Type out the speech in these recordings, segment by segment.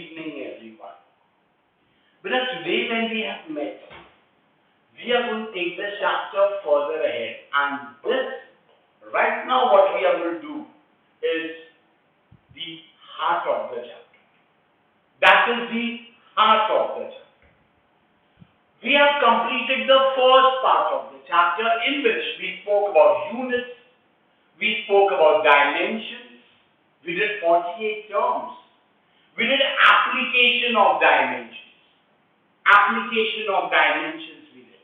evening, everyone. But today, when we have met, we are going to take the chapter further ahead. And this, right now, what we are going to do is the heart of the chapter. That is the heart of the chapter. We have completed the first part of the chapter in which we spoke about units, we spoke about dimensions, we did 48 terms, we did application of dimensions. Application of dimensions we did.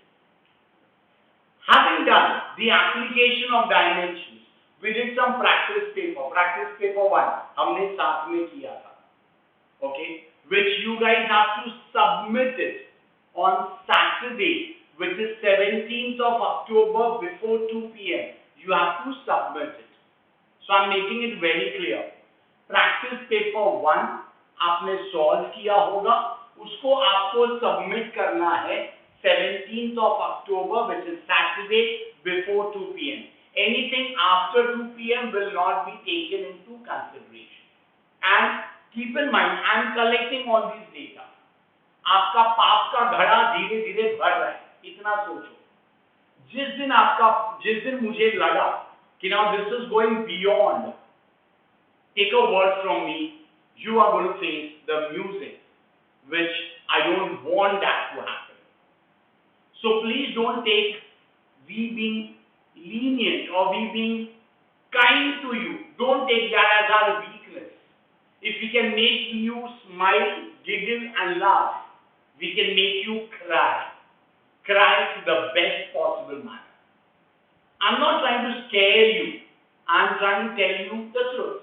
Having done the application of dimensions, we did some practice paper. Practice paper 1 हमने साथ में किया था, okay, which you guys have to submit it on Saturday, which is 17th of October before 2 p.m. You have to submit it. So I'm making it very clear. Practice paper 1 आपने solve किया होगा, उसको आपको submit करना है 17th of October, which is Saturday before 2 p.m. Anything after 2 p.m. will not be taken into consideration. And keep in mind, I am collecting all these data. आपका पाप का घड़ा धीरे धीरे भर रहा है, इतना सोचो. जिस दिन मुझे लगा कि now this is going beyond, take a word from me, you are going to face the music, which I don't want that to happen. So please don't take we being lenient or we being kind to you, don't take that as our weakness. If we can make you smile, giggle and laugh, we can make you cry to the best possible manner. I'm not trying to scare you, I'm trying to tell you the truth.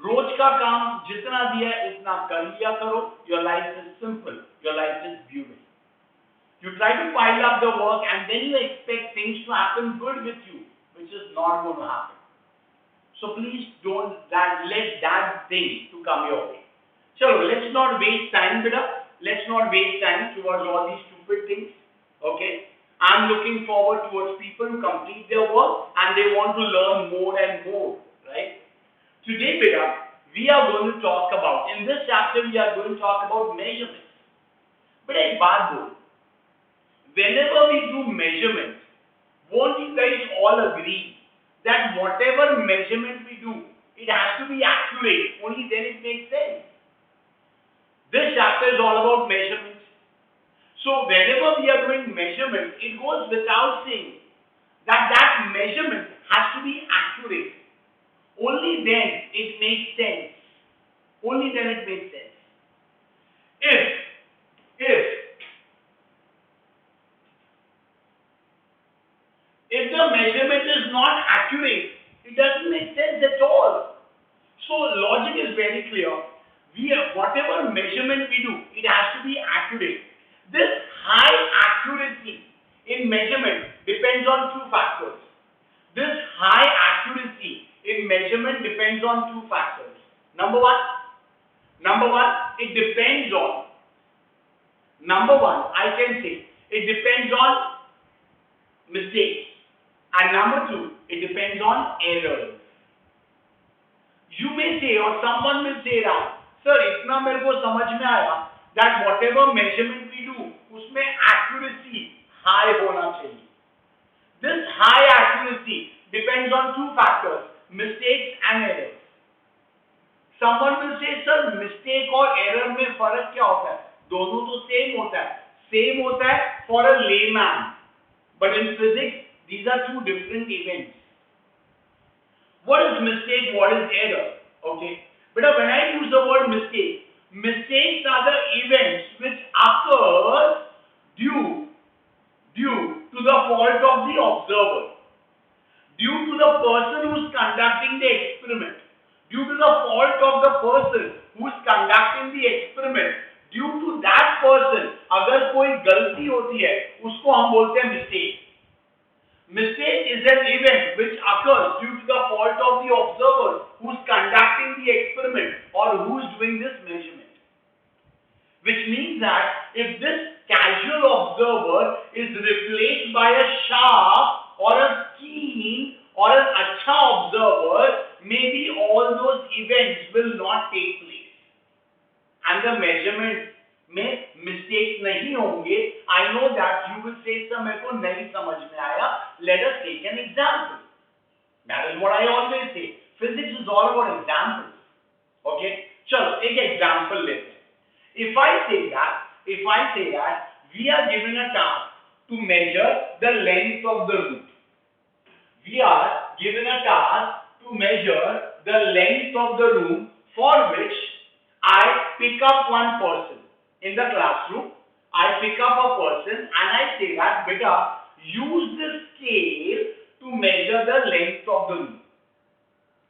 रोज का काम जितना दिया है उतना कर लिया करो. Your life is simple, your life is beautiful. You try to pile up the work and then you expect things to happen good with you, which is not going to happen. So please don't let that thing to come your way. Chalo, let's not waste time, beta. Let's not waste time towards all these stupid things. Okay? I'm looking forward towards people who complete their work and they want to learn more and more. Right? Today, beta, we are going to talk about, in this chapter, we are going to talk about measurements. But ek baat bol, whenever we do measurements, won't you guys all agree that whatever measurement we do, it has to be accurate, only then it makes sense. This chapter is all about measurements. So whenever we are doing measurement, it goes without saying that that measurement has to be accurate. Only then it makes sense. Only then it makes sense. If the measurement is not accurate, it doesn't make sense at all. So logic is very clear. Whatever measurement we do, it has to be accurate. This high accuracy in measurement depends on two factors. This high accuracy in measurement depends on two factors. Number one, it depends on, I can say, it depends on mistakes. And number two, it depends on errors. You may say, or someone will say that, sir, itna mere ko samajh mein aaya that whatever measurement we do, usme accuracy high hona chahiye. This high accuracy depends on two factors, mistakes and errors. Someone will say, sir, mistake और error में फर्क क्या होता है? दोनों तो same होता है. Same होता है for a layman. But in physics, these are two different events. What is mistake? What is error? Okay. But when I use the word mistake, mistakes are the events which occur due to the fault of the observer, due to the person who is conducting the experiment, due to the fault of the person who is conducting the experiment, due to that person, अगर कोई गलती होती है, उसको हम बोलते हैं mistake. Mistake is an event which occurs due to the fault of the observer who is conducting the experiment or who is doing this measurement. Which means that if this casual observer is replaced by a sharp or a keen or an acha observer, maybe all those events will not take place. and the measurement में mistake नहीं होंगे, I know that you will say sir मेरे को नहीं समझ में आया, let us take an example. That is what I always say. Physics is all about examples. Okay? चलो एक example लेते हैं. If I say that we are given a task to measure the length of the room. We are given a task to measure the length of the room, for which I pick up one person in the classroom. I pick up a person and I say that, beta, use the scale to measure the length of the room.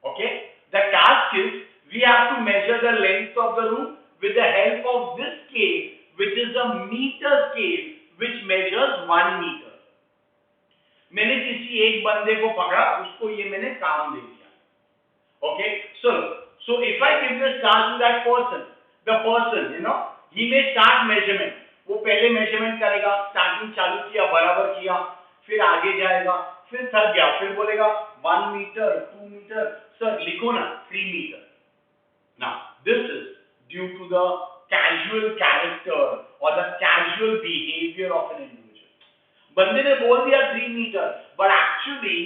Okay? The task is we have to measure the length of the room with the help of this scale, which is a meter scale, which measures 1 meter. मैंने किसी एक बंदे को पकड़ा, उसको ये मैंने काम दे दिया. Okay, so if I give this task to that person, the person, he may start measurement. वो पहले measurement करेगा, starting चालू किया, बराबर किया, फिर आगे जाएगा, फिर थक गया, फिर बोलेगा 1 meter, 2 meter, sir लिखो ना 3 meter. Now this is due to the casual character or the casual behavior of an individual. बंदे ने बोल दिया 3 मीटर, बट एक्चुअली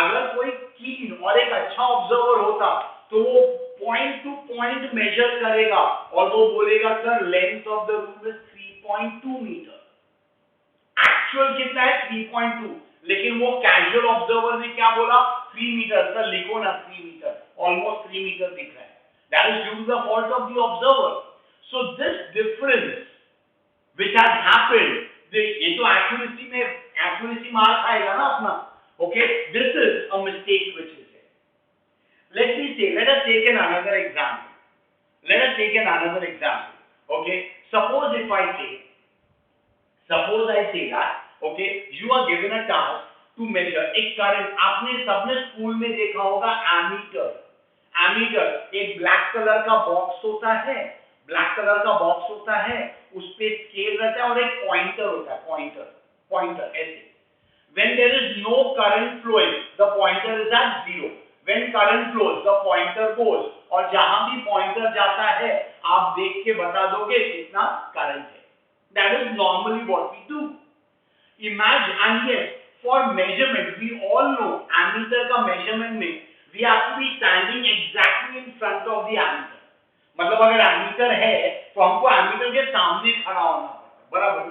अगर कोई कीन और एक अच्छा ऑब्जर्वर होता तो वो पॉइंट टू पॉइंट मेजर करेगा और वो बोलेगा sir length of the room is 3.2 metre. Actual कितना है 3.2, लेकिन वो कैजुअल ऑब्जर्वर ने क्या बोला 3 मीटर. सर लिखो ना 3 मीटर, ऑलमोस्ट 3 मीटर दिख रहा है. That is due to the fault of the observer. So this difference which has happened, ये तो एक्यूरेसी मार खाएगा ना अपना. Okay, this is a mistake which is there. Let us take another example. Okay, suppose I say that, okay, you are given a task to measure एक current. आपने सबने school में देखा होगा एमीटर एक ब्लैक कलर का box होता है, उस पे स्केल रहता है और एक पॉइंटर होता है, पॉइंटर ऐसे. When there is no current flowing, the pointer is at 0. When current flows, the pointer goes. और जहां भी पॉइंटर जाता है आप देख के बता दोगे कितना करंट है. That is normally what we do. Imagine, and yes, for measurement, we all know ammeter का measurement में we have to be standing exactly in front of the ammeter. मतलब अगर एमीटर है तो हमको एमीटर के सामने खड़ा होना पड़ता है, बराबर.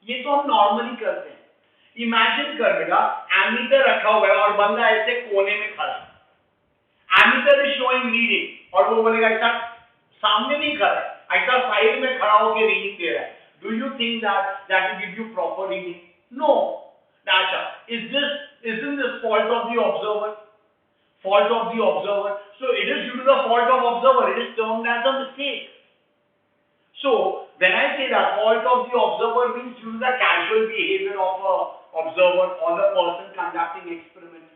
ये तो हम नॉर्मली करते हैं. इमेजिन कर बेटा एमीटर रखा हुआ है और बंदा ऐसे कोने में खड़ा है. एमीटर इज शोइंग रीडिंग और वो बोलेगा ऐसा सामने नहीं खड़ा है, ऐसा साइड में खड़ा होकर रीडिंग दे रहा है. Do you think that will give you proper reading? No. अच्छा, isn't this fault of the observer? So it is due to the fault of observer. It is termed as a mistake. So when I say that fault of the observer means due to the casual behavior of a observer or the person conducting experiment.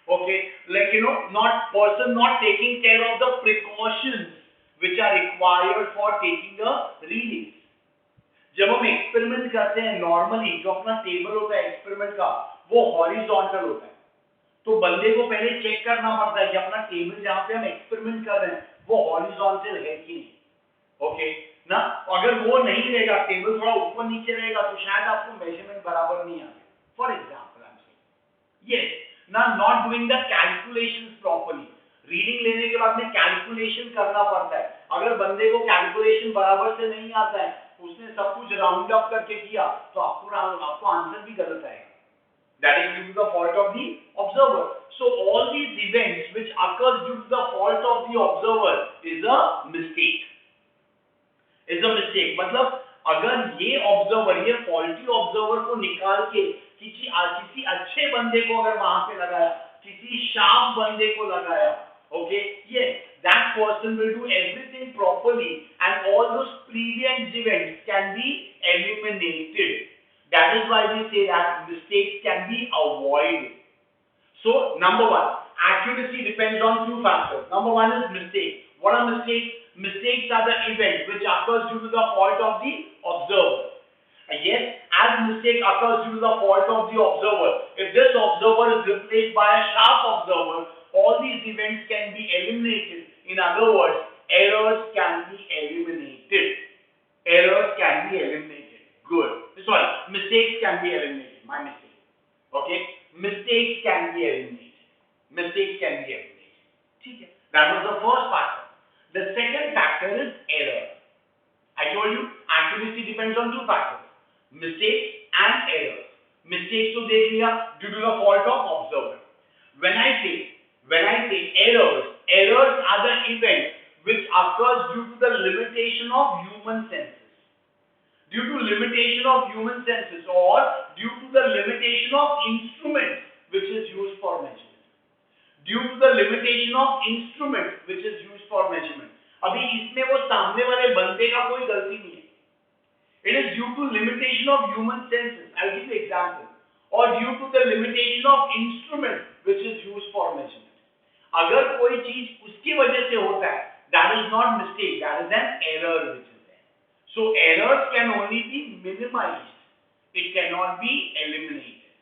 Okay, like not taking care of the precautions which are required for taking the readings. जब हम experiment करते हैं normally जो अपना table होता है experiment का वो हॉरिजॉन्टल होता है, तो बंदे को पहले चेक करना पड़ता है कि अपना टेबल जहां पे हम एक्सपेरिमेंट कर रहे हैं वो हॉरिजॉन्टल है कि नहीं. ओके ना, अगर वो नहीं रहेगा, टेबल थोड़ा ऊपर नीचे रहेगा तो शायद आपको मेजरमेंट बराबर नहीं आए. For example I am saying yes ना, not doing the calculations properly. Reading लेने के बाद में कैलकुलेशन करना पड़ता है. अगर बंदे को कैलकुलेशन बराबर से नहीं आता है, उसने सब कुछ राउंड अप करके किया तो आपको आंसर भी गलत आएगा. That is due to the fault of the observer. So all these events which occurs due to the fault of the observer is a mistake. मतलब अगर ये ऑब्जर्वर, ये फॉल्टी ऑब्जर्वर को निकाल के किसी अच्छे बंदे को अगर वहां पे लगाया, किसी शार्प बंदे को लगाया, okay, yes, that person will do everything properly and all those previous events can be eliminated. That is why we say that mistakes can be avoided. So number one, accuracy depends on two factors. Number one is mistake. What are mistakes? Mistakes are the events which occurs due to the fault of the observer. Yes, as mistake occurs due to the fault of the observer, if this observer is replaced by a sharp observer, all these events can be eliminated. In other words, errors can be eliminated. Errors can be eliminated. Good. Sorry, mistakes can be eliminated. My mistake. Okay, mistakes can be eliminated. Mistakes can be eliminated. Okay. That was the first factor. The second factor is error. I told you accuracy depends on two factors: mistakes and errors. Mistakes to देख लिया due to the fault of observer. When I say errors are the events which occurs due to the limitation of human senses. Due to limitation of human senses or due to the limitation of instruments which is used for measurement. Due to the limitation of instruments which is used for measurement. अभी इसमें वो सामने वाले बंदे का कोई गलती नहीं है. It is due to limitation of human senses. I'll give you example. Or due to the limitation of instrument which is used for measurement. अगर कोई चीज उसकी वजह से होता है, that is not mistake, that is an error which is there. So errors can only be minimized. It cannot be eliminated.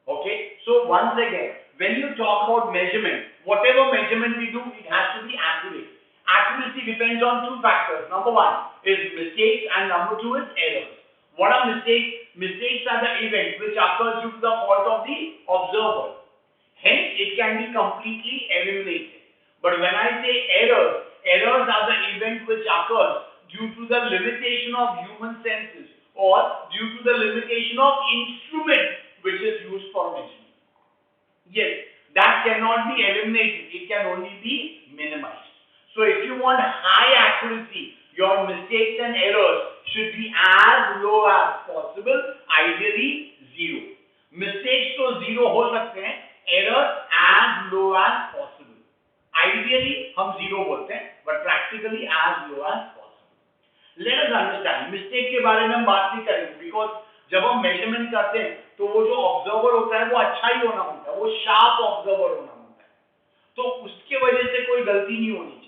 Okay? So once again, when you talk about measurement, whatever measurement we do, it has to be accurate. Accuracy depends on two factors. Number one is mistakes and number two is errors. What are mistakes? Mistakes are the event which occurs due to the fault of the observer. Hence, it can be completely eliminated. But when I say errors, errors are the event which occurs due to the limitation of human senses or due to the limitation of instrument which is used for measurement. Yes, that cannot be eliminated. It can only be minimized. So if you want high accuracy, your mistakes and errors should be as low as possible, ideally zero. Mistakes तो zero हो सकते हैं, errors as low as possible. Ideally हम zero बोलते हैं, but practically as low as possible. Let us understand. Mistake के बारे में हम बात नहीं करेंगे because जब हम measurement करते हैं तो वो जो observer होता है वो अच्छा ही होना होता है, वो sharp observer होना होता है, तो उसके वजह से कोई गलती नहीं होनी चाहिए.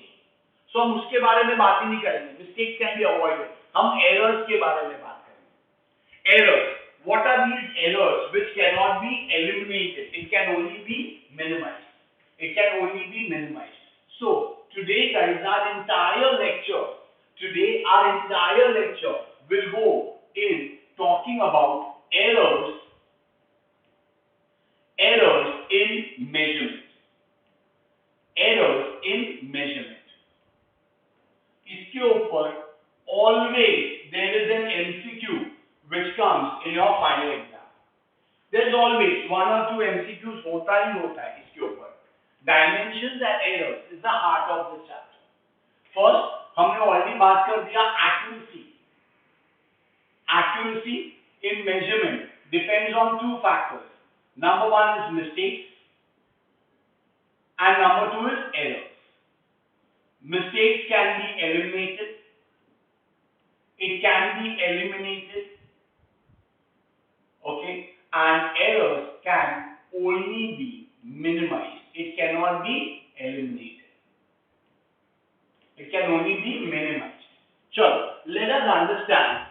So हम उसके बारे में बात ही नहीं करेंगे. Mistakes can be avoided. हम errors के बारे में बात करेंगे. Errors. What are these errors which cannot be eliminated? It can only be minimized. It can only be minimized. So today, guys, our entire lecture will go in talking about errors in measurement. Errors in measurement. इसके ऊपर always there is an MCQ which comes in your final exam. There is always one or two MCQs होता ही होता है इसके ऊपर. Dimensions and errors is the heart of this chapter. First, हमने already बात कर दिया accuracy. Accuracy in measurement depends on two factors. Number one is mistakes and number two is errors. Mistakes can be eliminated. It can be eliminated. Okay, and errors can only be minimized. It cannot be eliminated. It can only be minimized. चलो, let us understand.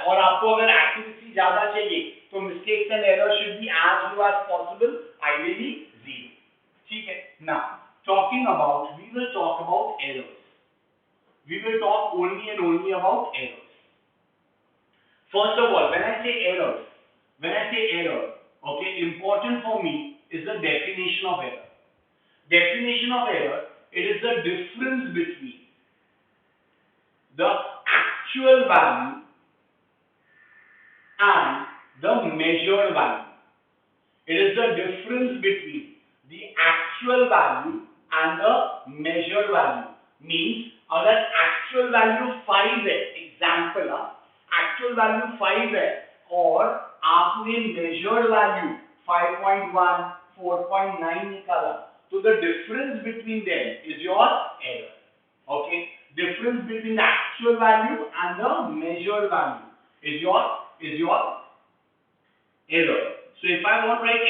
और आपको अगर accuracy ज़्यादा चाहिए, तो mistakes and errors should be as low as possible, ideally zero. ठीक है? Now, we will talk about errors. We will talk only and only about errors. First of all, when I say error, okay, important for me is the definition of error. Definition of error, it is the difference between the actual value and the measured value. It is the difference between the actual value and the measured value. Means अगर actual value 5 है, example actual value 5 है और आपने measured value 5.1, 4.9 निकाला, तो the difference between them is your error. Okay, difference between the actual value and the measured value is your error. So if I want to write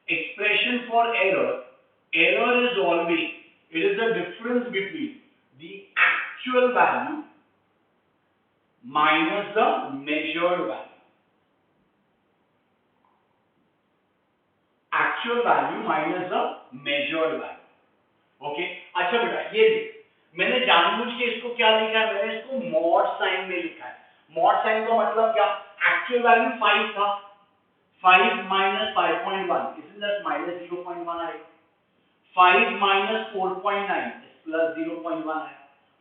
expression for error is always, it is the difference between the actual value minus the measured value. Actual value minus the measured value. Okay, अच्छा बेटा ये देख, मैंने जानबूझ के इसको क्या लिखा है, मैंने इसको मॉड साइन में लिखा है। मॉड साइन का मतलब क्या, एक्चुअल वैल्यू 5 था, 5 माइनस 5.1 इसमें जस्ट माइनस 0.1 आएगा, 5 माइनस 4.9 प्लस 0.1 है।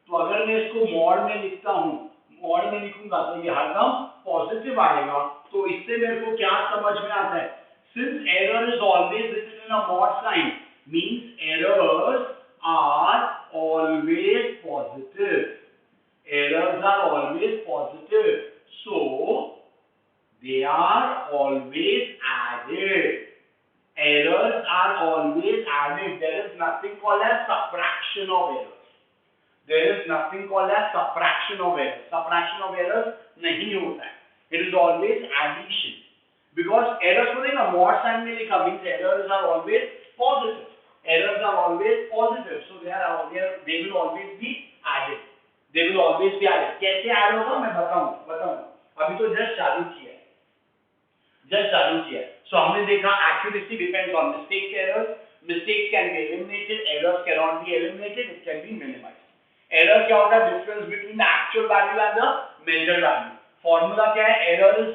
तो अगर मैं इसको मॉड में लिखता हूँ, मॉड में लिखूंगा तो ये हरदम पॉजिटिव आएगा। तो इससे मेरे को क्या समझ में आता है, since error is always written in a mod sign means errors are always positive. Errors are always positive. So they are always added. Errors are always added. There is nothing called as subtraction of errors. There is nothing called as subtraction of errors. Subtraction of errors नहीं होता है. It is always addition. Because errors को देखना mod sign में लिखा means errors are always positive. Errors are always positive, so they will always be added. They will always be added. कैसे add होगा मैं बताऊंगा. अभी तो just चालू किया है. So हमने देखा accuracy depends on mistake errors. Mistakes can be eliminated. Errors cannot be eliminated. It can be minimized. Error क्या होता है? Difference between the actual value and the measured value. Formula क्या है? Error is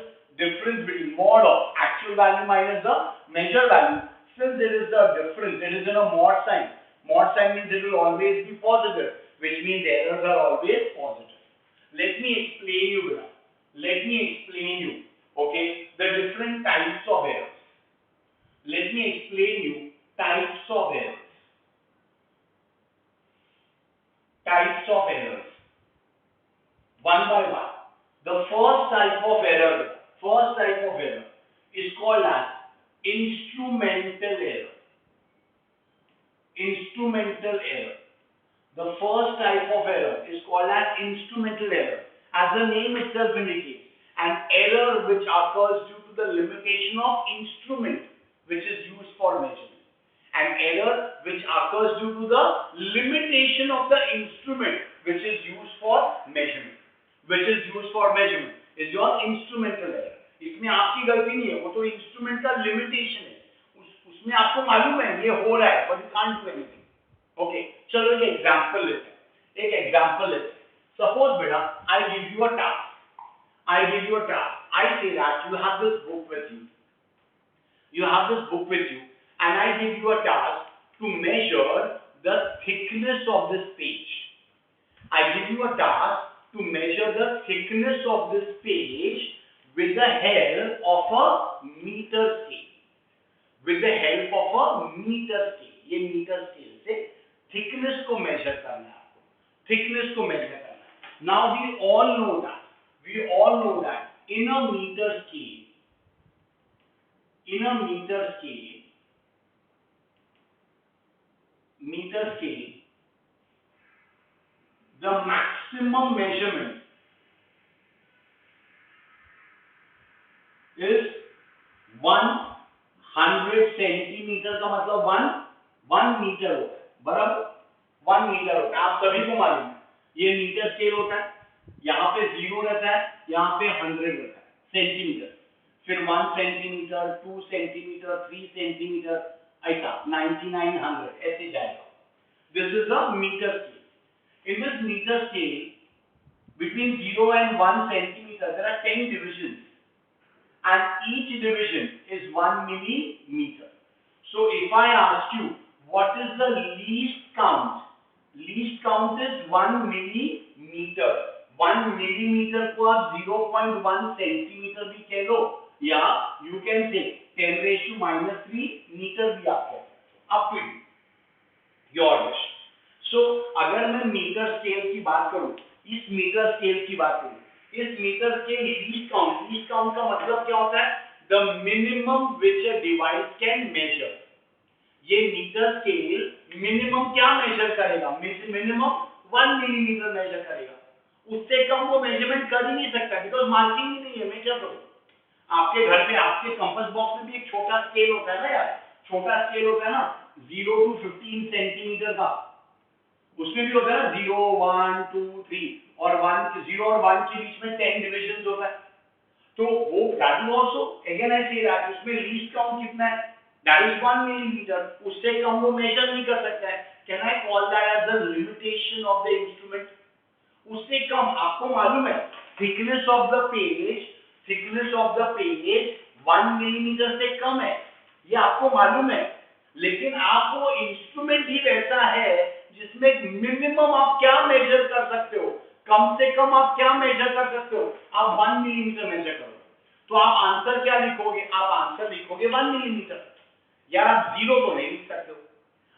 difference between mod of actual value minus the measured value. Since there is a difference, it is in a mod sign. Mod sign means it will always be positive, which means errors are always positive. Let me explain you, brother. Let me explain you, okay, the different types of errors. Let me explain you types of errors. Types of errors. One by one. The first type of error is called as instrumental error. Instrumental error. The first type of error is called as instrumental error. As the name itself indicates, an error which occurs due to the limitation of instrument which is used for measurement. An error which occurs due to the limitation of the instrument which is used for measurement. Which is used for measurement is your instrumental error. इसमें आपकी गलती नहीं है, वो तो instrument का limitation है, उसमें आपको मालूम है ये हो रहा है, but you can't do anything. Okay, चलो एक एग्जांपल लेते हैं. सपोज बेटा I give you a task, I say that you have this book with you, and I give you a task to measure the thickness of this page. I give you a task to measure the thickness of this page with the help of a meter scale. ये metre scale से thickness को measure करना है आपको. Now we all know that in a meter scale, the maximum measurement is 100 centimetre का मतलब 1 metre होता है, बराबर 1 मीटर होता है. आप सभी को मालूम है ये मीटर स्केल होता है, यहाँ पे 0 रहता है, यहाँ पे 100 रहता है सेंटीमीटर, फिर 1 सेंटीमीटर, 2 सेंटीमीटर, 3 सेंटीमीटर, ऐसा 99, 100 ऐसे जाएगा. This is a metre scale. In this meter scale, between 0 and 1 centimeter, there are 10 divisions, and each division is 1 millimeter. So, if I ask you, what is the least count? Least count is 1 millimeter. 1 millimeter को आप 0.1 centimeter भी कह लो, या you can say 10 raised to minus 3 meter भी आप कह सकते हो. Up to you, your wish. So, अगर मैं मीटर स्केल की बात करूं, इस मीटर स्केल लीस्ट काउंट का मतलब क्या होता है? The minimum which a device can measure. ये मीटर स्केल मिनिमम क्या मेजर करेगा? मिनिमम 1 मिलीमीटर मेजर करेगा. उससे कम वो मेजरमेंट कर ही नहीं सकता, बिकॉज मार्किंग ही नहीं है. मैं क्या करूं? आपके घर पे आपके कंपास बॉक्स में भी एक छोटा स्केल होता है ना यार, छोटा स्केल होता है ना 0 to 15 सेंटीमीटर का, उसमें भी होता है ना 0, 1, 2, 3 और 0 और 1 के बीच में 10 डिविजन्स होता है. तो वो that is also again I say that उसमें लीस्ट काउंट कितना है? दैट इज 1 मिलीमीटर, उससे कम वो मेजर नहीं कर सकता है। Can I call that as the limitation of the instrument? उससे कम, आपको मालूम है thickness of the page, thickness of the page 1 millimetre से कम है, ये आपको मालूम है। लेकिन आप वो इंस्ट्रूमेंट ही वैसा है जिसमें मिनिमम आप क्या मेजर कर सकते हो, कम से कम आप क्या मेजर कर सकते हो, आप 1 मिलीमीटर मेजर करो। तो आप आंसर क्या लिखोगे? आप आंसर लिखोगे 1 मिलीमीटर। यार आप 0 तो नहीं लिख सकते हो,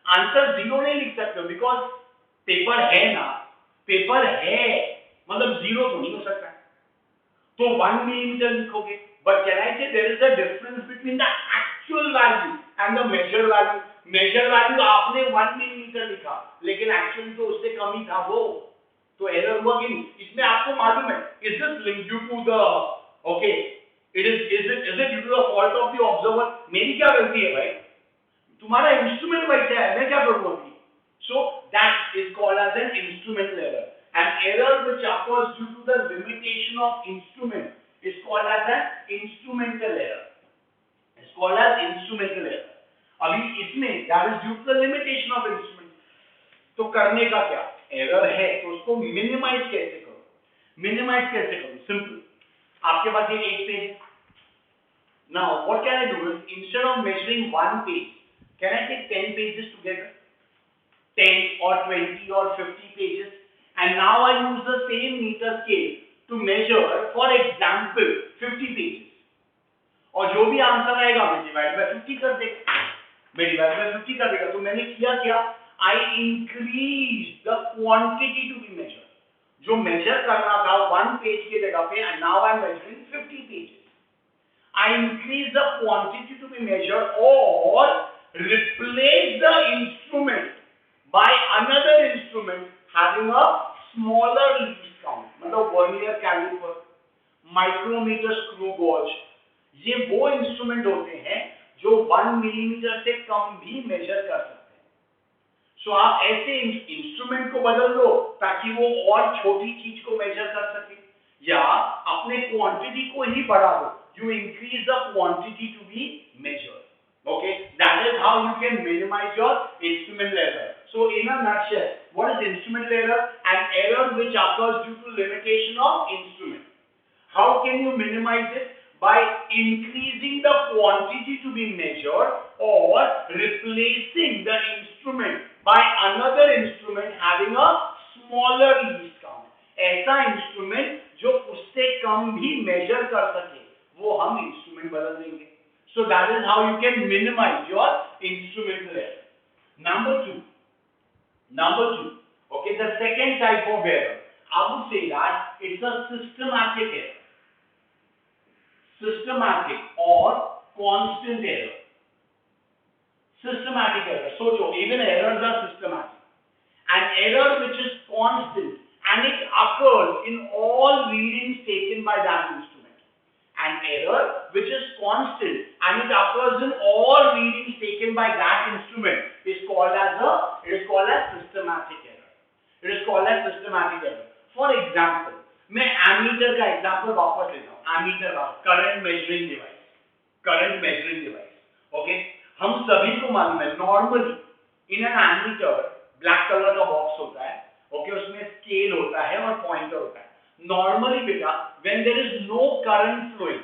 आंसर 0 नहीं लिख सकते हो, बिकॉज पेपर है ना, पेपर है मतलब 0 तो नहीं हो सकता, तो 1 मिलीमीटर लिखोगे। But can I say there is a difference between the actual value and the measure value. Measure value आपने 1 मिलीमीटर लिखा, लेकिन एक्चुअली तो उससे कम ही था वो, तो एरर हुआ कि नहीं? इसमें आपको मालूम है, is this link due to the okay, it is it due to the fault of the observer? मेरी क्या गलती है भाई? तुम्हारा इंस्ट्रूमेंट वैसा है, मैं क्या करूं अभी? So that is called as an instrumental error. An error which occurs due to the limitation of instrument is called as an instrumental error. It's called as instrumental error. अभी इसमें that is due to the limitation of instrument. तो करने का क्या? Error है तो उसको minimise कैसे करो? मिनिमाइज कैसे करो? सिंपल, आपके पास ये एक page. Now what can I do is, instead of measuring one page, can I take 10 pages together? 10 or 20 or 50 pages, and now I use the same meter scale to measure, for example, 50 pages, और जो भी answer आएगा मैं divide by 50 कर देगा, मैं divide by 50 कर देगा। तो मैंने किया क्या? I increase the quantity to be measured. जो मेजर करना था 1 पेज की जगह पे, and now I am measuring 50 pages. I increase the quantity to be measured or replace the instrument by another instrument having a smaller least count, मतलब vernier calliper, micrometer, screw gauge, ये वो instrument होते हैं जो 1 millimetre से कम भी major कर सकते हैं। सो आप ऐसे इंस्ट्रूमेंट को बदल दो ताकि वो और छोटी चीज को मेजर कर सके, या अपने क्वांटिटी को ही बढ़ा दो, you increase the quantity to be measured. Okay, that is how you can minimize your instrumental error. So in a nutshell, what is instrumental error? An error which occurs due to limitation of instrument. How can you minimize it? By increasing the quantity to be measured or replacing the instrument by another instrument having a smaller least count. ऐसा instrument जो उससे कम भी major कर सके, वो हम instrument बदल देंगे। So that is how you can minimize your instrumental error. Number two, okay, the second type of error, I would say that it's a systematic error, systematic or constant error. Systematic error, सोचो, even errors are systematic. An error which is constant and it occurs in all readings taken by that instrument. An error which is constant and it occurs in all readings taken by that instrument is called as systematic error. It is called as systematic error. For example, मैं ammeter का example वापस लेता हूँ। Ammeter का current measuring device, okay, हम सभी को मालूम है normally in an ammeter black colour का बॉक्स होता है, ओके, उसमें स्केल होता है और पॉइंटर होता है। नॉर्मली बेटा when there is no current flowing,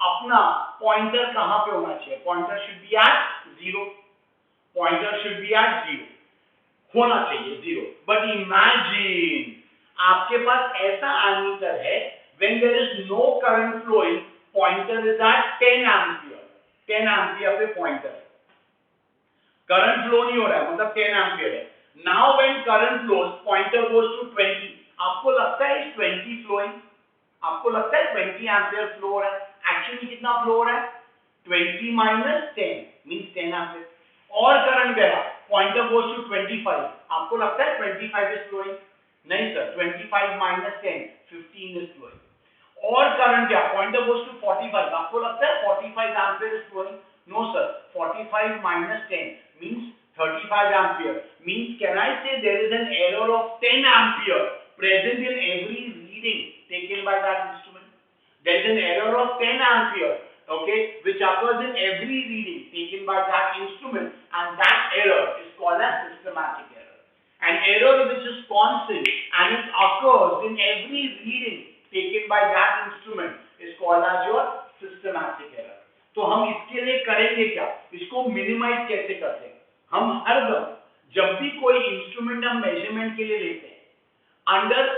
अपना पॉइंटर कहां पे होना चाहिए? पॉइंटर शुड बी एट 0, होना चाहिए 0। बट इमेजिन आपके पास ऐसा एमीटर है when there is no current flowing, pointer is at 10 ampere पे पॉइंटर है, करंट फ्लो नहीं हो रहा है, मतलब 10 एम्पियर है। Now when current flows, pointer goes to 20, आपको लगता है 20 फ्लोइंग, आपको लगता है 20 एम्पियर फ्लो हो रहा है, एक्चुअली कितना फ्लो हो रहा है? 20 माइनस 10 मींस 10 एम्पियर। और करंट गया, पॉइंटर गोज टू 25, आपको लगता है 25 इज फ्लोइंग? नहीं सर, 25 माइनस 10 15 इज फ्लोइंग। और करंट गया, पॉइंटर गोज टू 45, आपको लगता है 45 ampere is flowing? No sir, 45 minus 10 means 35 ampere. Means can I say there is an error of 10 ampere present in every reading taken by that instrument? There is an error of 10 ampere okay, which occurs in every reading taken by that instrument, and that error is called as systematic error. An error which is constant and it occurs in every reading taken by that instrument is called as your systematic error. तो हम इसके लिए करेंगे क्या, इसको minimise कैसे करते हैं? हम हर दम जब भी कोई इंस्ट्रूमेंट हम मेजरमेंट के लिए लेते हैं अंडर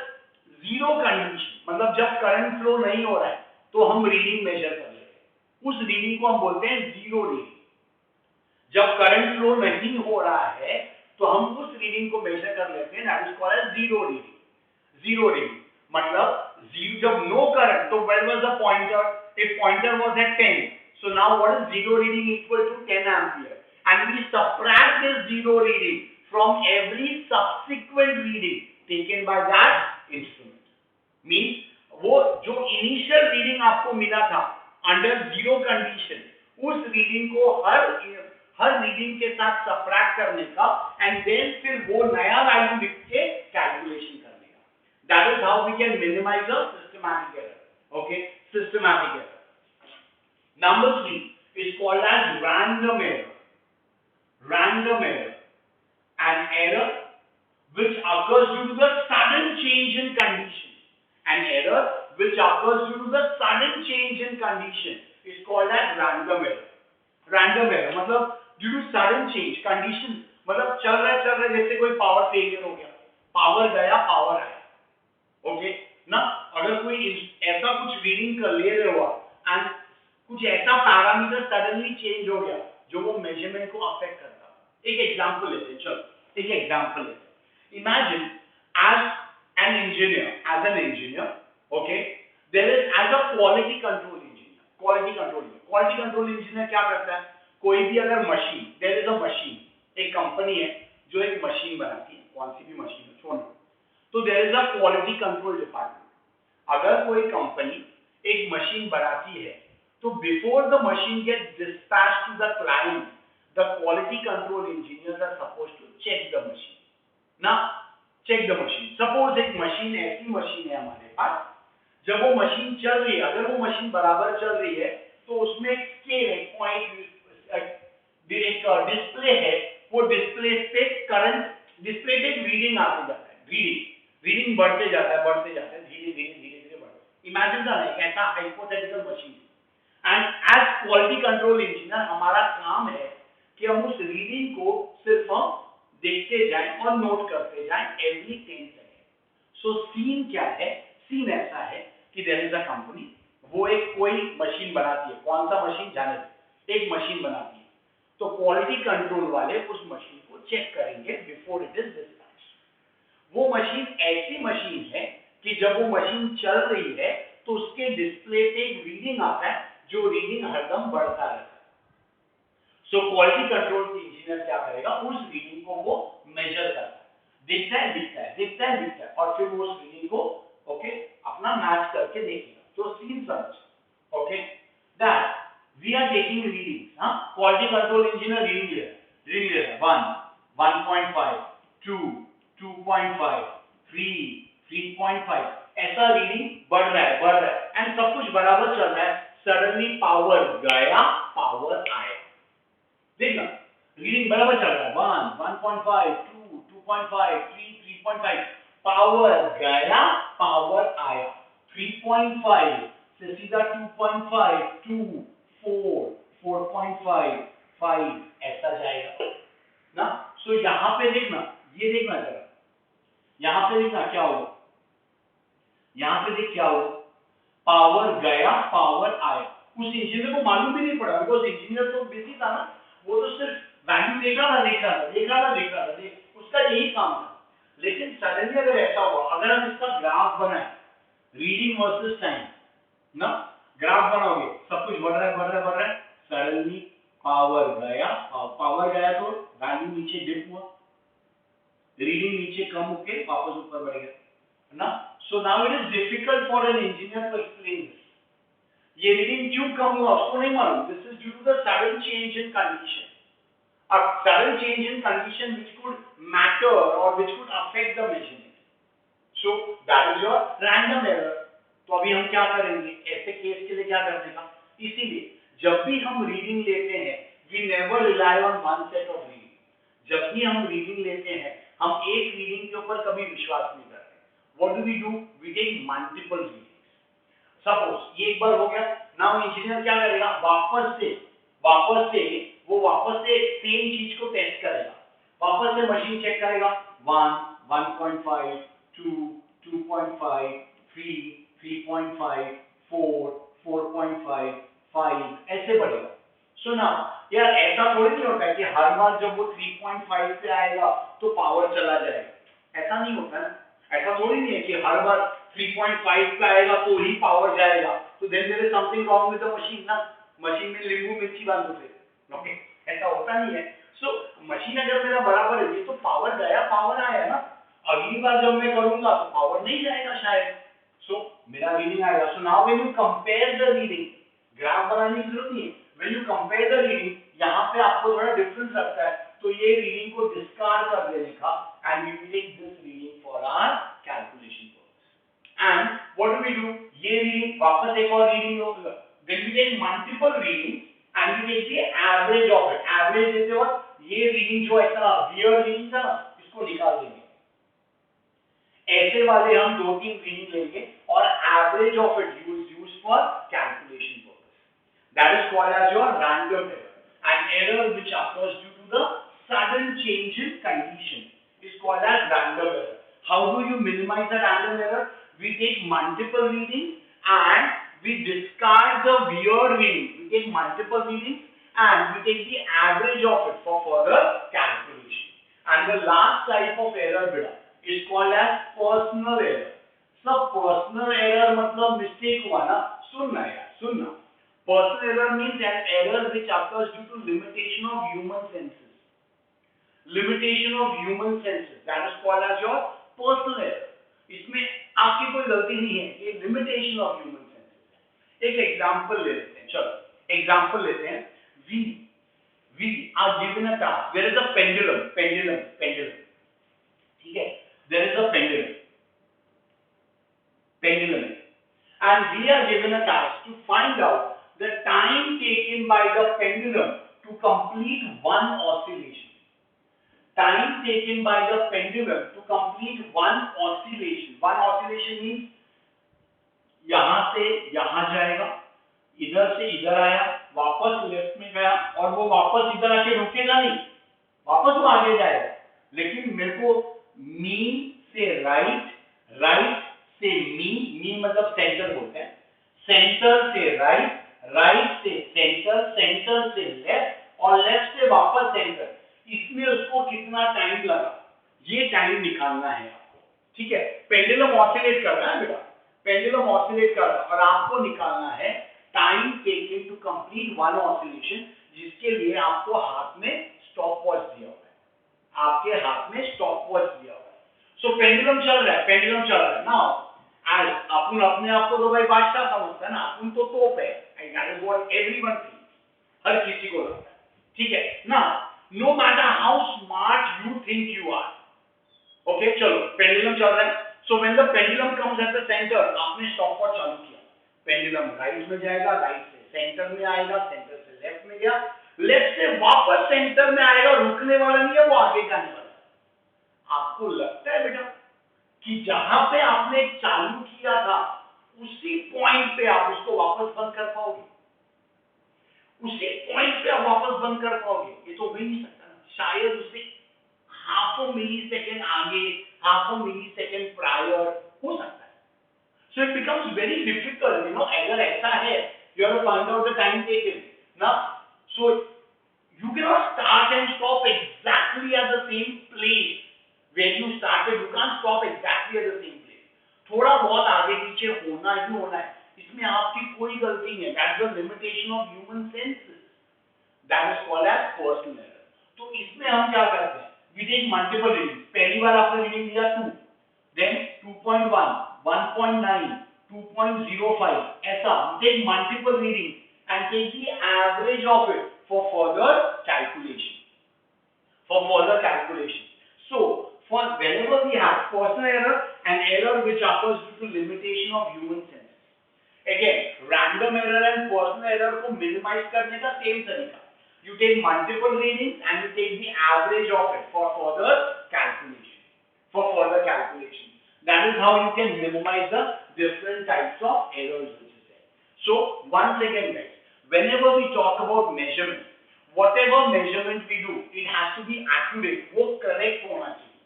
जीरो कंडीशन, मतलब जब करंट फ्लो नहीं हो रहा है तो हम रीडिंग मेजर कर लेते हैं, उस रीडिंग को हम बोलते हैं जीरो रीडिंग। जब करंट फ्लो नहीं हो रहा है तो हम उस रीडिंग को मेजर कर लेते हैं, that is called as zero reading. Zero reading मतलब जीरो, जब नो करंट, तो when was the pointer, if pointer was at 10, so now what is zero reading equal to 10 ampere, and we subtract this zero reading from every subsequent reading taken by that instrument. Means वो जो initial reading आपको मिला था under zero condition, उस reading को हर reading के साथ subtract करने का, एंड देन फिर वो नया वैल्यू लिख के कैलकुलेशन करने का। That is how we can minimise a systematic error. Okay, systematic error. Number 3 is called as random error. Random error, an error which occurs due to the sudden change in condition. An error which occurs due to the sudden change in condition is called as random error. Random error मतलब due to sudden change condition, मतलब चल रहा है जैसे कोई power failure हो गया, power गया पावर आया। ओके ना, अगर कोई ऐसा कुछ रीडिंग कर ले रहे हो एंड कुछ ऐसा पैरामीटर सडनली चेंज हो गया जो वो मेजरमेंट को अफेक्ट करता है। एक एग्जांपल लेते हैं, चलो एक एग्जांपल लेते हैं। Imagine as an engineer, okay, there is as a quality control engineer. Quality control engineer क्या करता है? कोई भी अगर machine, there is a machine, एक कंपनी है जो एक मशीन बनाती है, कौन सी भी मशीन है छोड़ो, तो there is a quality control department. अगर कोई कंपनी एक मशीन बनाती है तो before the machine gets dispatched to the client, the quality control engineers are supposed to check the machine. Now, check the machine. Suppose एक machine, ऐसी machine है हमारे पास, जब वो मशीन चल रही है, अगर वो मशीन बराबर चल रही है तो उसमें एक स्केल है, एक डिस्प्ले है, वो डिस्प्ले पे करंट, डिस्प्ले पे रीडिंग आते जाता है, रीडिंग बढ़ते जाता है धीरे धीरे बढ़ते। इमेजिन दैट, एक ऐसा hypothetical machine, and as quality control engineer हमारा काम है कि हम उस रीडिंग को सिर्फ हम देखते जाएं और नोट करते जाएं एवरी 10 सेकंड। सो सीन क्या है? सीन ऐसा है कि देयर इज अ कंपनी, वो एक कोई मशीन बनाती है, कौन सा मशीन जाने, एक मशीन बनाती है, तो क्वालिटी कंट्रोल वाले उस मशीन को चेक करेंगे बिफोर इट इज डिस्पैच्ड। वो मशीन ऐसी मशीन है कि जब वो मशीन चल रही है तो उसके डिस्प्ले पे एक रीडिंग आता है, जो रीडिंग हरदम बढ़ता रहता है। सो क्वालिटी कंट्रोल इंजीनियर क्या करेगा? उस रीडिंग को वो मेजर करता है, देखता है और फिर वो उस रीडिंग को ओके अपना मैच करके देखेगा। तो सीन समझ, okay, that we are taking readings. हां, क्वालिटी कंट्रोल इंजीनियर रीडिंग ले रहा है 1, 1.5, 2, 2.5, 3, 3.5, ऐसा रीडिंग बढ़ रहा है एंड सब कुछ बराबर चल रहा है। सडनली पावर गया, पावर आया, देखना रीडिंग बराबर चल रहा है 1, 1.5, 2, 2.5, 3, 3.5, पावर गया पावर आया, 3.5 से सीधा 2.5, 2, 4, 4.5, 5 ऐसा जाएगा ना। सो यहाँ पे देखना, ये देखना जरा, यहाँ पे देखना क्या होगा, यहाँ पे देख क्या होगा, पावर गया पावर आया। उस इंजीनियर को मालूम भी नहीं पड़ा, बिकॉज इंजीनियर तो बिजी था ना, वो तो सिर्फ वैल्यू देख रहा था, उसका यही काम था। लेकिन सडनली अगर ऐसा हुआ, अगर हम इसका ग्राफ बनाए, रीडिंग वर्सेस टाइम ना, ग्राफ बनाओगे, सब कुछ बढ़ रहा है, सडनली पावर गया तो वैल्यू नीचे डिप हुआ, रीडिंग नीचे कम होके वापस ऊपर बढ़ गया ना। So now it is difficult for an engineer to explain this. ये रीडिंग क्यों कम हुआ उसको नहीं मालूम। This is due to the sudden change in condition. A sudden change in condition which could matter or which could affect the measurement. So that is your random error. तो अभी हम क्या करेंगे ऐसे केस के लिए, क्या करने का, इसीलिए जब भी हम रीडिंग लेते हैं, we never rely on one set of reading. जब भी हम रीडिंग लेते हैं, हम एक रीडिंग के ऊपर कभी विश्वास नहीं करते. What do we do? We take multiple readings. Suppose ये एक बार हो गया, now इंजीनियर क्या करेगा? वापस से सेम चीज को टेस्ट करेगा, वापस से मशीन चेक करेगा, 1, 1.5, 2, 2.5, 3, 3.5, 4, 4.5, 5 ऐसे बढ़ेगा. सो ना यार ऐसा थोड़ी नहीं होता है कि हर बार जब वो 3.5 पे आएगा तो पावर चला जाएगा, ऐसा नहीं होता ना. ऐसा थोड़ी नहीं है कि हर बार 3.5 पे आएगा तो ही पावर जाएगा. तो then there is something wrong with the machine ना. मशीन में नींबू मिर्ची बांधो फिर. ओके, ऐसा होता नहीं है. सो मशीन अगर मेरा बराबर है तो पावर गया पावर आया ना. अगली बार जब मैं करूंगा तो पावर नहीं जाएगा शायद. सो मेरा रीडिंग आएगा. So now when you compare the reading, graph बनाने की जरूरत नहीं है. When you compare the reading, यहाँ पे आपको थोड़ा डिफरेंस लगता है तो ये रीडिंग को डिस्कार्ड कर देने का, and we will take this reading for our calculation purpose. And what do we do? ये रीडिंग वापस एक और रीडिंग होगा. Then we take multiple reading and we take the average of it. Average देते वक्त ये रीडिंग जो है इतना वियर्ड रीडिंग था ना, इसको निकाल देंगे. ऐसे वाले हम 2-3 रीडिंग लेंगे और average of it use for calculation purpose. That is called as your random error. An error which occurs due to the sudden change in condition is called as random error. How do you minimize the random error? We take multiple readings and we discard the weird readings. We take multiple readings and we take the average of it for further calculation. And the last type of error beta is called as personal error. So personal error मतलब mistake हुआ ना, सुनना यार, सुनना. Personal error means an error which occurs due to limitation of human senses. Limitation of human senses. That is called as your personal error. इसमें आपकी कोई गलती नहीं है, ये limitation of human senses. एक example ले लेते हैं. चलो, example लेते हैं. We are given a task. There is a pendulum. ठीक है? There is a pendulum. And we are given a task to find out the time taken by the pendulum to complete one oscillation. Time taken by the pendulum to complete one oscillation. One oscillation means यहाँ से यहाँ जाएगा, इधर से इधर आया, वापस left में गया और वो वापस इधर आके रुकेगा नहीं, वापस वो आगे जाएगा. लेकिन मेरे को मीन से राइट से मीन मतलब सेंटर बोलते हैं, सेंटर से राइट से सेंटर से लेफ्ट और लेफ्ट से वापस सेंटर, इसमें उसको कितना टाइम लगा ये टाइम निकालना है आपको. ठीक है? पेंडुलम ऑसिलेट कर रहा है बेटा, पेंडुलम ऑसिलेट कर रहा है और आपको निकालना है time taken to complete one oscillation, जिसके लिए आपको हाथ में स्टॉप वॉच दिया हुआ है. आपके हाथ में स्टॉप वॉच दिया हुआ है. सो पेंडुलम चल रहा है ना. आज अपन अपने आप को तो भाई बादशाह समझता है ना, अपन तो तोप है. That is what everyone thinks. हर किसी को लगता है. ठीक है ना? No matter how smart you think you are. Okay, चलो पेंडुलम चल रहा है. So when the pendulum comes at the center, आपने स्टॉप वॉच चालू किया. पेंडुलम राइट में जाएगा, राइट से सेंटर में आएगा, सेंटर से लेफ्ट में गया, लेफ्ट से वापस सेंटर में आएगा. रुकने वाला नहीं है, वो आगे जाने वाला है. आपको लगता है बेटा कि जहां पे आपने चालू किया था उसी पॉइंट पे आप उसको वापस बंद कर पाओगे? उसी पॉइंट पे आप वापस बंद कर पाओगे? ये तो हो ही नहीं सकता. शायद उससे हाफ अ मिली सेकेंड आगे, half a millisecond prior हो सकता है. So it becomes very difficult, you know. अगर ऐसा है, you have to find out the time taken ना. So you can not start and stop exactly at the same place where you started. You can't stop exactly at the same place. थोड़ा बहुत आगे पीछे होना ही होना है, इसमें आपकी कोई गलती नहीं है. That's the limitation of human senses. That is called as personal error. तो इसमें हम क्या करते हैं? We take multiple readings. पहली बार आपने रीडिंग लिया 2, then 2.1, 1.9, 2.05, ऐसा. Take multiple readings and take the average of it for further calculation. So for whenever we have personal error, an error which occurs due to limitation of human senses. Again, random error and personal error को minimize करने का same तरीका. You take multiple readings and you take the average of it for further calculation. That is how you can minimize the different types of errors which is there. So once again guys, whenever we talk about measurement, whatever measurement we do, it has to be accurate, वो correct होना चाहिए.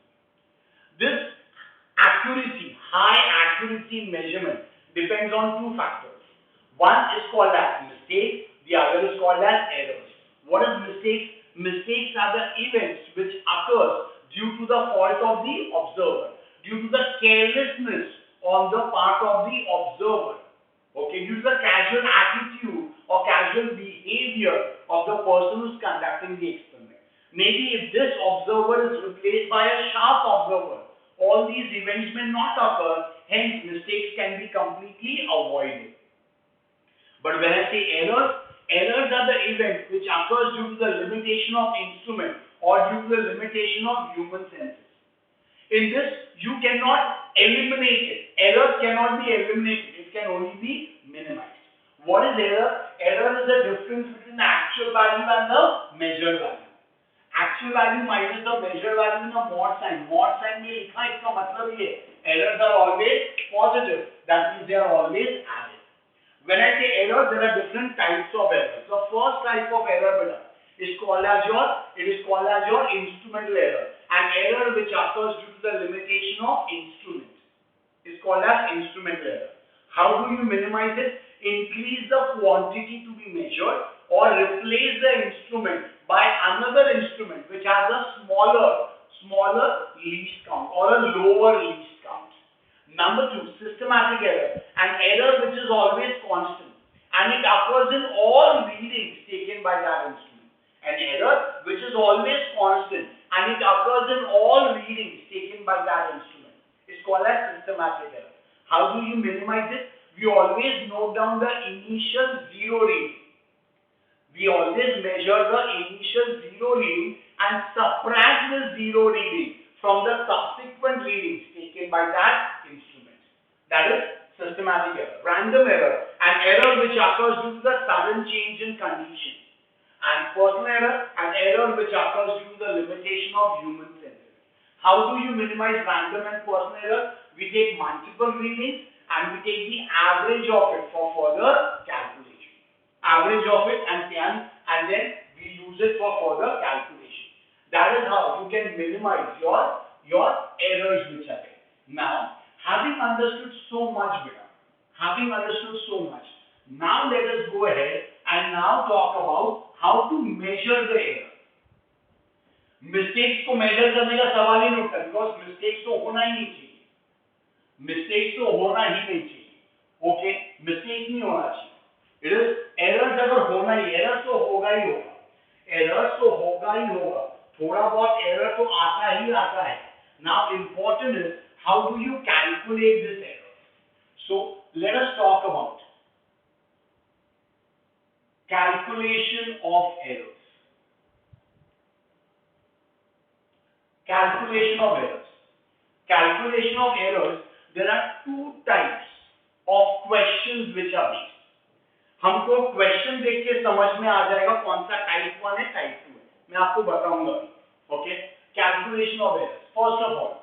This accuracy, high accuracy measurement depends on two factors. One is called as mistakes, the other is called as errors. What is mistakes? Mistakes are the events which occurs due to the fault of the observer, due to the carelessness on the part of the observer, okay, due to the casual attitude or casual behavior of the person who is conducting the experiment. Maybe if this observer is replaced by a sharp observer, all these events may not occur, hence mistakes can be completely avoided. But when I say errors, errors are the events which occurs due to the limitation of instrument or due to the limitation of human senses. In this, you cannot eliminate it. Error cannot be eliminated. It can only be minimized. What is error? Error is the difference between the actual value and the measured value. Actual value minus the measured value in a mod sign. Mod sign में लिखा इसका मतलब ये errors are always positive. That means they are always added. When I say error, there are different types of errors. The first type of error is called as your instrumental error. An error which occurs due to the limitation of instrument is called as instrumental error. How do you minimize it? Increase the quantity to be measured or replace the instrument by another instrument which has a smaller least count or a lower least count. Number two, systematic error. An error which is always constant and it occurs in all readings taken by that instrument. An error which is always constant and it occurs in all readings taken by that instrument is called as systematic error. How do you minimize it? We always note down the initial zero reading. We always measure the initial zero reading and subtract the zero reading from the subsequent readings taken by that instrument. That is systematic error. Random error, an error which occurs due to the sudden change in condition. And personal error, an error which occurs due to the limitation of human senses. How do you minimize random and personal error? We take multiple readings and we take the average of it for further calculation. Average of it and then we use it for further calculation. That is how you can minimize your errors which are there. Now, having understood so much, now let us go ahead and now talk about how to measure the error. Mistakes को measure करने का सवाल ही नहीं उठता, because mistakes तो होना ही नहीं चाहिए. Okay, mistakes नहीं होना चाहिए. It is errors अगर होना ही, errors तो होगा ही होगा. थोड़ा बहुत error तो आता है. Now important is how do you calculate this error? So let us talk about calculation of errors. Calculation of errors, there are two types of questions which are based. हमको question देख के समझ में आ जाएगा कौन सा टाइप 1 है, type 2 है. मैं आपको बताऊंगा. Okay, calculation of errors. First of all,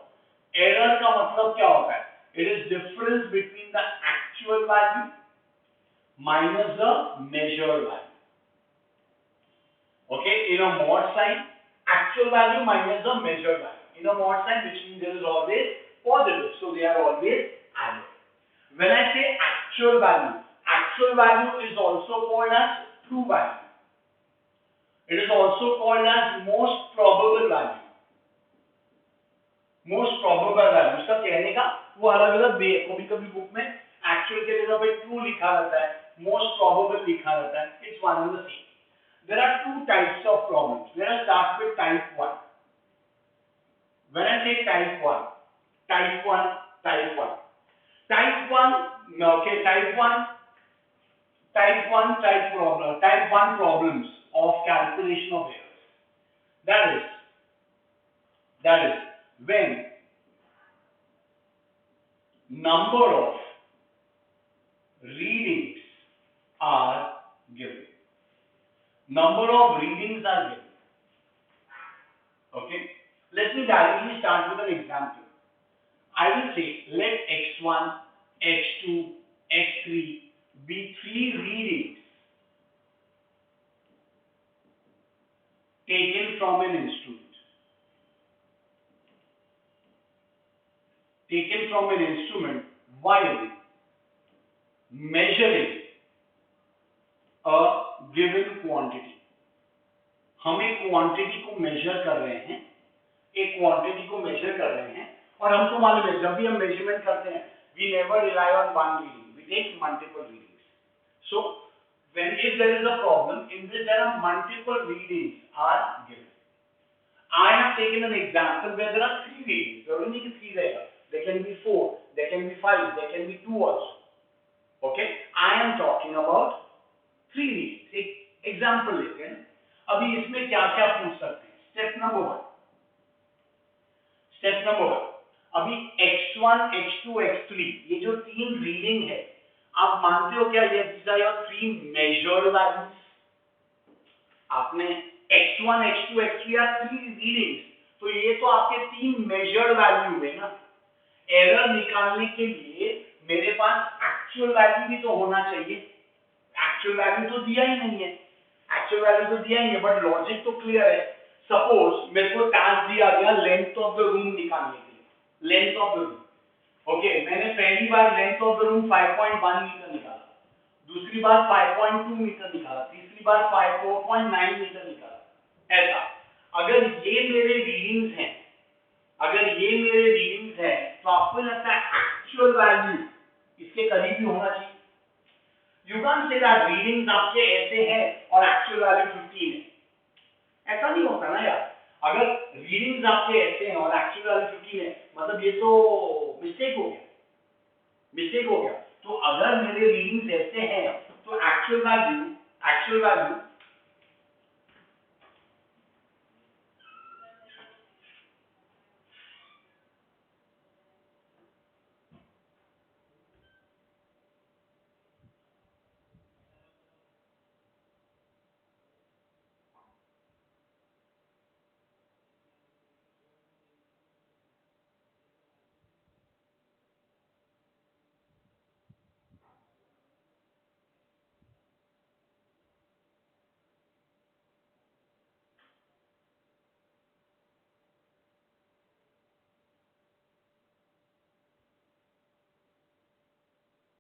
error का मतलब क्या होता है? It is difference between the actual value minus the measured value. Okay, in a mod sign, actual value minus the measured value. In a mod sign, which means there is always positive, so they are always added. When I say actual value is also called as true value. It is also called as most probable value. उसका कहने का वो अलग-अलग वे है. कभी-कभी book में actual के जगह पे true लिखा रहता है, most probable लिखा रहता है. It's one and the same. There are two types of problems. Let us start with type 1. When I say type 1 problems of calculation of errors. That is when number of readings are given. Number of readings are given. Okay, let me directly start with an example. I will say let x1, x2, x3 be 3 readings taken from an instrument. Taken from an instrument while measuring a given quantity. हम एक quantity को major कर रहे हैं, एक quantity को major कर रहे हैं, और हमको मालूम है जब भी हम मेजरमेंट करते हैं we never rely on one reading, we take multiple readings. So when if there is a problem in which there are multiple readings are given, I have taken an example where there are 3 readings. There only 3 रहेगा, there can be 4, there can be 5, there can be 2 also. Okay, I am talking about 3 readings. एक example लेते हैं. अभी इसमें क्या क्या पूछ सकते हैं. स्टेप नंबर 1, अभी x1, x2, x3 ये जो 3 रीडिंग है, आप मानते हो क्या ये these are your 3 measured values? आपने x1, x2, x3 are 3 readings, तो ये तो आपके 3 measured value हुए ना. एरर निकालने के लिए मेरे पास एक्चुअल वैल्यू भी तो होना चाहिए. एक्चुअल वैल्यू तो दिया ही नहीं है, बट लॉजिक तो क्लियर है. सपोज मेरे को टास्क दिया गया लेंथ ऑफ द रूम निकालने के लिए, length of the room. Okay, मैंने पहली बार length of the room 5.1 metre निकाला, दूसरी बार 5.2 मीटर निकाला, तीसरी बार 4.9 मीटर निकाला. ऐसा अगर ये मेरे रीडिंग्स हैं, तो आपको लगता है एक्चुअल वैल्यू इसके करीब भी होना चाहिए. You can't say that readings आपके ऐसे हैं और एक्चुअल वैल्यू 15 है. ऐसा नहीं होता ना यार. अगर रीडिंग्स आपके ऐसे हैं और एक्चुअल वैल्यू 15 है, मतलब ये तो मिस्टेक हो गया. तो अगर मेरे रीडिंग्स ऐसे हैं तो एक्चुअल वैल्यू